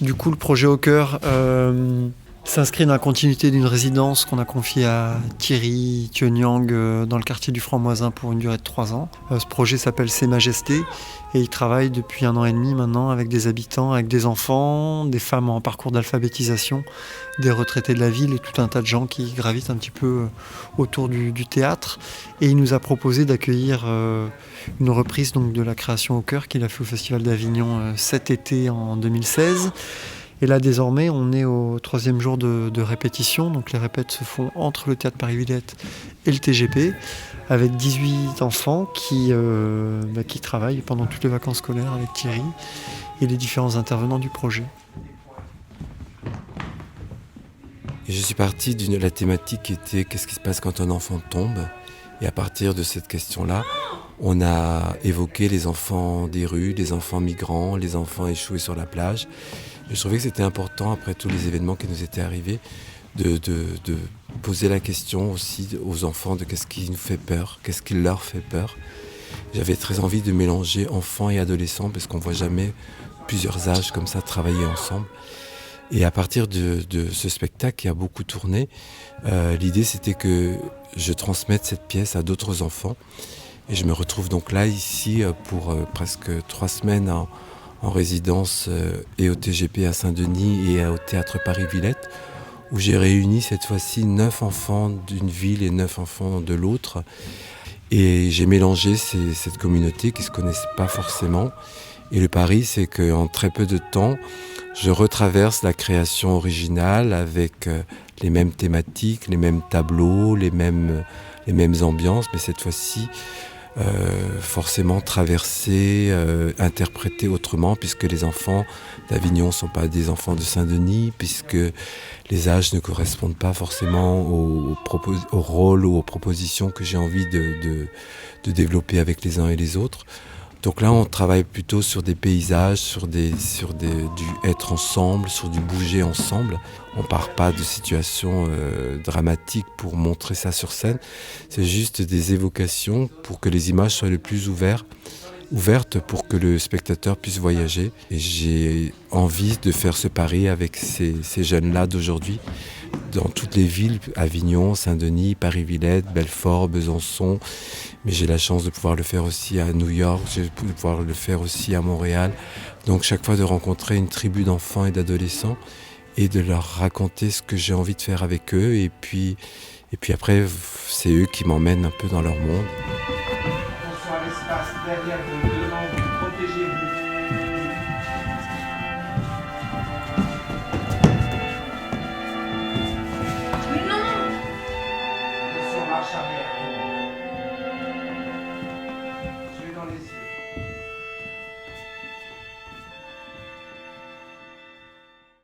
Du coup, le projet Au Cœur s'inscrit dans la continuité d'une résidence qu'on a confiée à Thierry Thionyang dans le quartier du Franc-Moisin pour une durée de 3 ans. Ce projet s'appelle Ses Majestés et il travaille depuis 1 an et demi maintenant avec des habitants, avec des enfants, des femmes en parcours d'alphabétisation, des retraités de la ville et tout un tas de gens qui gravitent un petit peu autour du théâtre. Et il nous a proposé d'accueillir une reprise donc, de la création Au Cœur qu'il a fait au Festival d'Avignon cet été en 2016. Et là, désormais, on est au 3e jour de répétition. Donc les répètes se font entre le Théâtre Paris-Villette et le TGP, avec 18 enfants qui travaillent pendant toutes les vacances scolaires avec Thierry et les différents intervenants du projet. Et je suis parti de la thématique qui était qu'est-ce qui se passe quand un enfant tombe. Et à partir de cette question-là, on a évoqué les enfants des rues, les enfants migrants, les enfants échoués sur la plage. Et je trouvais que c'était important, après tous les événements qui nous étaient arrivés, de poser la question aussi aux enfants de qu'est-ce qui nous fait peur, qu'est-ce qui leur fait peur. J'avais très envie de mélanger enfants et adolescents parce qu'on ne voit jamais plusieurs âges comme ça travailler ensemble. Et à partir de ce spectacle qui a beaucoup tourné, l'idée c'était que je transmette cette pièce à d'autres enfants. Et je me retrouve donc là, ici, pour presque 3 semaines en résidence et au TGP à Saint-Denis et au Théâtre Paris-Villette, où j'ai réuni cette fois-ci 9 enfants d'une ville et 9 enfants de l'autre. Et j'ai mélangé cette communauté qui ne se connaissent pas forcément. Et le pari, c'est qu'en très peu de temps, je retraverse la création originale avec les mêmes thématiques, les mêmes tableaux, les mêmes ambiances, mais cette fois-ci, forcément traversé, interprété autrement, puisque les enfants d'Avignon ne sont pas des enfants de Saint-Denis, puisque les âges ne correspondent pas forcément au rôle ou aux propositions que j'ai envie de développer avec les uns et les autres. Donc là, on travaille plutôt sur des paysages, sur du être ensemble, sur du bouger ensemble. On part pas de situations dramatiques pour montrer ça sur scène. C'est juste des évocations pour que les images soient le plus ouvertes pour que le spectateur puisse voyager. Et j'ai envie de faire ce pari avec ces jeunes-là d'aujourd'hui, dans toutes les villes, Avignon, Saint-Denis, Paris-Villette, Belfort, Besançon. Mais j'ai la chance de pouvoir le faire aussi à New York, de pouvoir le faire aussi à Montréal. Donc chaque fois de rencontrer une tribu d'enfants et d'adolescents et de leur raconter ce que j'ai envie de faire avec eux. Et puis après, c'est eux qui m'emmènent un peu dans leur monde. Attention à l'espace derrière vous, devant vous, protégez-vous.